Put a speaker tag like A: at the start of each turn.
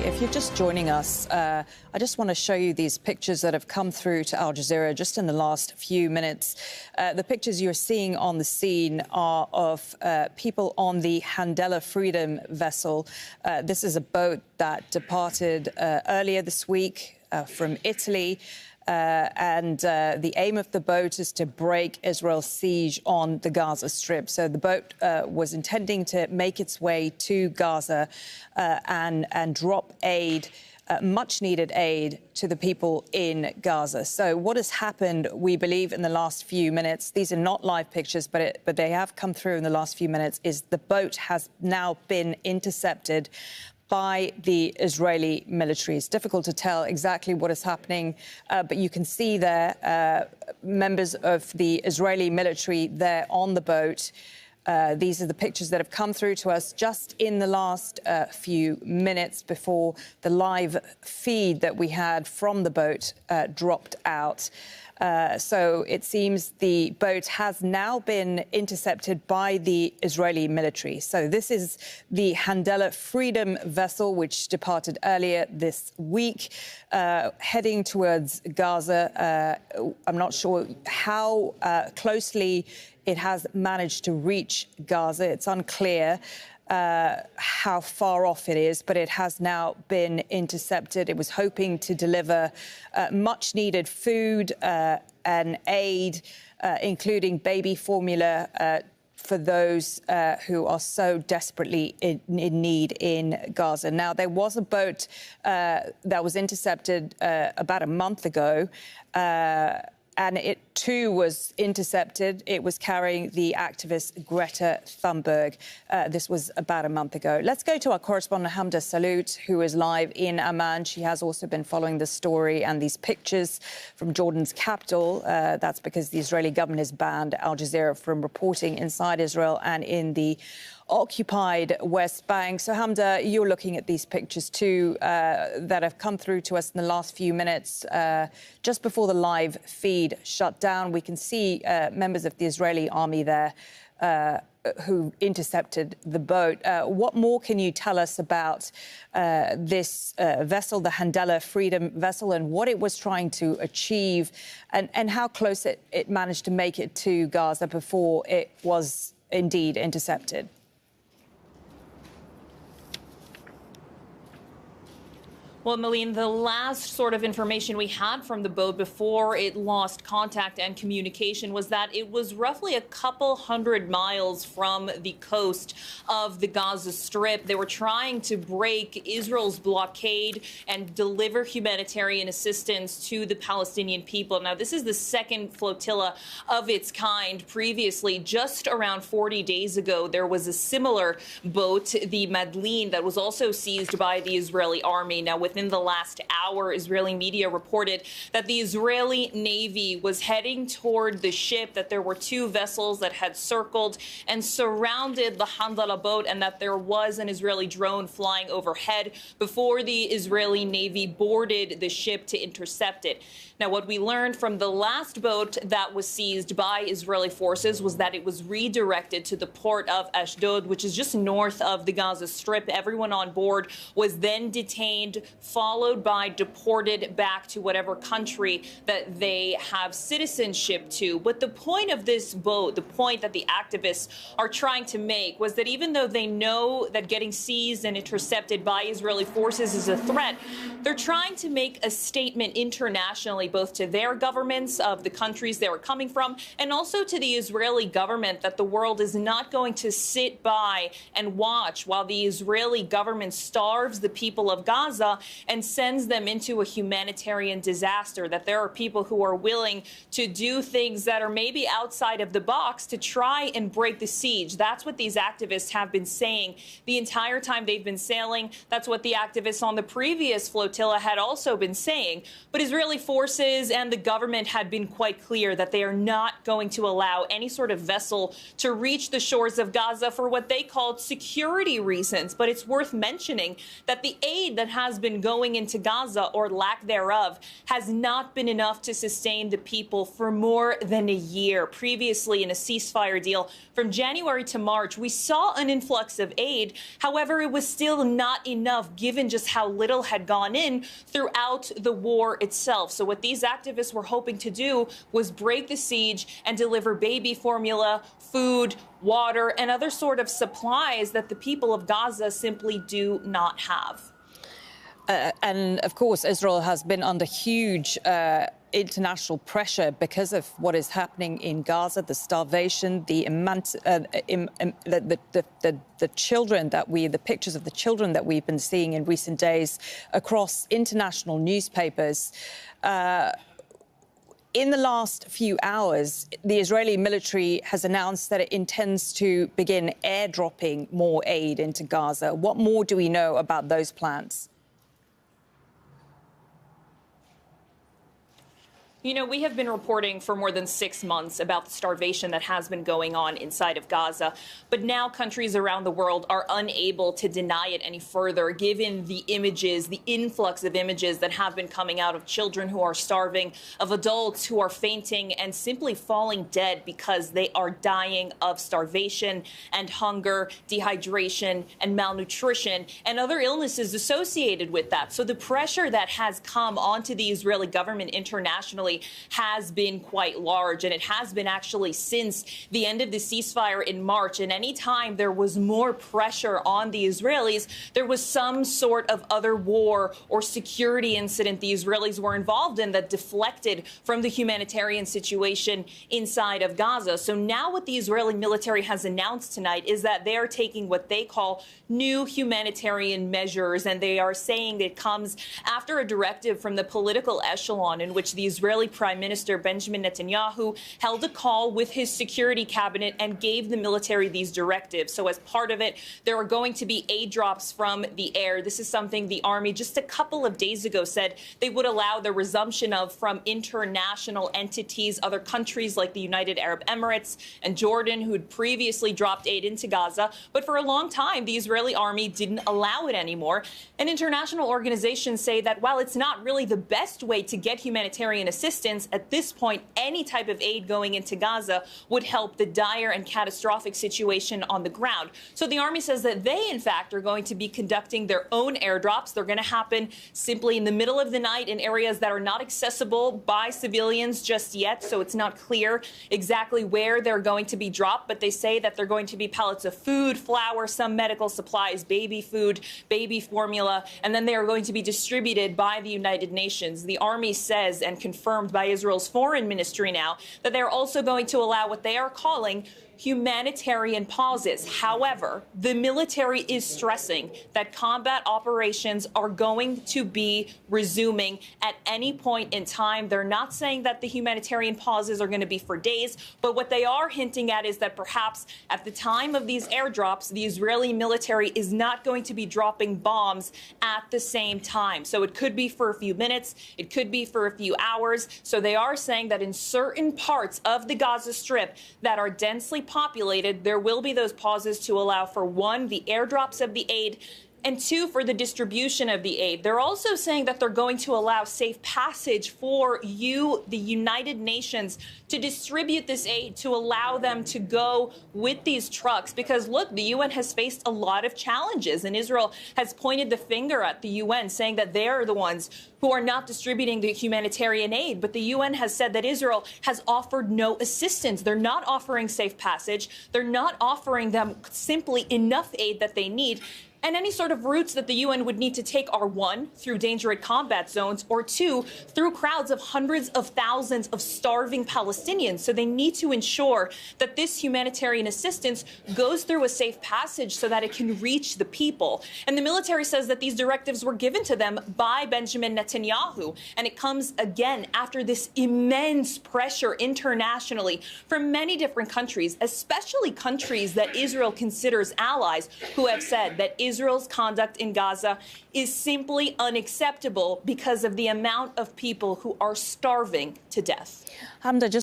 A: If you're just joining us, I just want to show you these pictures that have come through to Al Jazeera just in the last few minutes. The pictures you're seeing on the scene are of people on the Handela Freedom vessel. This is a boat that departed earlier this week from Italy. The aim of the boat is to break Israel's siege on the Gaza Strip. So the boat was intending to make its way to Gaza and drop aid, much-needed aid, to the people in Gaza. So what has happened, we believe, in the last few minutes, these are not live pictures, but they have come through in the last few minutes, is the boat has now been intercepted by the Israeli military. It's difficult to tell exactly what is happening, but you can see there members of the Israeli military there on the boat. These are the pictures that have come through to us just in the last few minutes before the live feed that we had from the boat dropped out. So it seems the boat has now been intercepted by the Israeli military. So this is the Handela Freedom vessel, which departed earlier this week, heading towards Gaza. I'm not sure how closely it has managed to reach Gaza. It's unclear how far off it is, but it has now been intercepted. It was hoping to deliver much-needed food and aid, including baby formula, for those who are so desperately in need in Gaza. Now, there was a boat that was intercepted about a month ago, and it, too, was intercepted. It was carrying the activist Greta Thunberg. This was about a month ago. Let's go to our correspondent, Hamda Salut, who is live in Amman. She has also been following the story and these pictures from Jordan's capital. That's because the Israeli government has banned Al Jazeera from reporting inside Israel and in the occupied West Bank. So, Hamda, you're looking at these pictures too that have come through to us in the last few minutes. Just before the live feed shut down, we can see members of the Israeli army there who intercepted the boat. What more can you tell us about this vessel, the Handela Freedom vessel, and what it was trying to achieve, and how close it managed to make it to Gaza before it was indeed intercepted?
B: Well, Malene, the last sort of information we had from the boat before it lost contact and communication was that it was roughly a couple hundred miles from the coast of the Gaza Strip. They were trying to break Israel's blockade and deliver humanitarian assistance to the Palestinian people. Now, this is the second flotilla of its kind. Previously, just around 40 days ago, there was a similar boat, the Madlin, that was also seized by the Israeli army. Now, within the last hour, Israeli media reported that the Israeli Navy was heading toward the ship, that there were two vessels that had circled and surrounded the Handela boat, and that there was an Israeli drone flying overhead before the Israeli Navy boarded the ship to intercept it. Now, what we learned from the last boat that was seized by Israeli forces was that it was redirected to the port of Ashdod, which is just north of the Gaza Strip. Everyone on board was then detained, followed by deported back to whatever country that they have citizenship to. But the point of this boat, the point that the activists are trying to make, was that even though they know that getting seized and intercepted by Israeli forces is a threat, they're trying to make a statement internationally, both to their governments of the countries they were coming from, and also to the Israeli government, that the world is not going to sit by and watch while the Israeli government starves the people of Gaza and sends them into a humanitarian disaster, that there are people who are willing to do things that are maybe outside of the box to try and break the siege. That's what these activists have been saying the entire time they've been sailing. That's what the activists on the previous flotilla had also been saying. But Israeli forces and the government had been quite clear that they are not going to allow any sort of vessel to reach the shores of Gaza for what they called security reasons. But it's worth mentioning that the aid that has been been going into Gaza, or lack thereof, has not been enough to sustain the people for more than a year. Previously, in a ceasefire deal from January to March, we saw an influx of aid. However, it was still not enough given just how little had gone in throughout the war itself. So what these activists were hoping to do was break the siege and deliver baby formula, food, water, and other sort of supplies that the people of Gaza simply do not have.
A: And of course, Israel has been under huge international pressure because of what is happening in Gaza, the starvation, the children that the pictures of the children that we've been seeing in recent days across international newspapers. In the last few hours, the Israeli military has announced that it intends to begin airdropping more aid into Gaza. What more do we know about those plans?
B: You know, we have been reporting for more than 6 months about the starvation that has been going on inside of Gaza. But now countries around the world are unable to deny it any further, given the images, the influx of images that have been coming out of children who are starving, of adults who are fainting and simply falling dead because they are dying of starvation and hunger, dehydration and malnutrition and other illnesses associated with that. So the pressure that has come onto the Israeli government internationally has been quite large, and it has been actually since the end of the ceasefire in March. And any time there was more pressure on the Israelis, there was some sort of other war or security incident the Israelis were involved in that deflected from the humanitarian situation inside of Gaza. So now what the Israeli military has announced tonight is that they are taking what they call new humanitarian measures, and they are saying it comes after a directive from the political echelon in which the Israeli Prime Minister Benjamin Netanyahu held a call with his security cabinet and gave the military these directives. So as part of it, there are going to be aid drops from the air. This is something the army just a couple of days ago said they would allow the resumption of from international entities, other countries like the United Arab Emirates and Jordan, who had previously dropped aid into Gaza. But for a long time, the Israeli army didn't allow it anymore. And international organizations say that while it's not really the best way to get humanitarian assistance, at this point, any type of aid going into Gaza would help the dire and catastrophic situation on the ground. So the army says that they, in fact, are going to be conducting their own airdrops. They're going to happen simply in the middle of the night in areas that are not accessible by civilians just yet. So it's not clear exactly where they're going to be dropped. But they say that they're going to be pallets of food, flour, some medical supplies, baby food, baby formula, and then they are going to be distributed by the United Nations. The army says, and confirmed by Israel's foreign ministry now, that they're also going to allow what they are calling humanitarian pauses. However, the military is stressing that combat operations are going to be resuming at any point in time. They're not saying that the humanitarian pauses are going to be for days, but what they are hinting at is that perhaps at the time of these airdrops, the Israeli military is not going to be dropping bombs at the same time. So it could be for a few minutes, it could be for a few hours. So they are saying that in certain parts of the Gaza Strip that are densely populated, there will be those pauses to allow for, one, the airdrops of the aid, and two, for the distribution of the aid. They're also saying that they're going to allow safe passage for you, the United Nations, to distribute this aid, to allow them to go with these trucks. Because, look, the UN has faced a lot of challenges, and Israel has pointed the finger at the UN, saying that they're the ones who are not distributing the humanitarian aid. But the UN has said that Israel has offered no assistance. They're not offering safe passage. They're not offering them simply enough aid that they need. And any sort of routes that the UN would need to take are, one, through dangerous combat zones, or two, through crowds of hundreds of thousands of starving Palestinians. So they need to ensure that this humanitarian assistance goes through a safe passage so that it can reach the people. And the military says that these directives were given to them by Benjamin Netanyahu. And it comes again after this immense pressure internationally from many different countries, especially countries that Israel considers allies, who have said that Israel's conduct in Gaza is simply unacceptable because of the amount of people who are starving to death.
A: Hamda,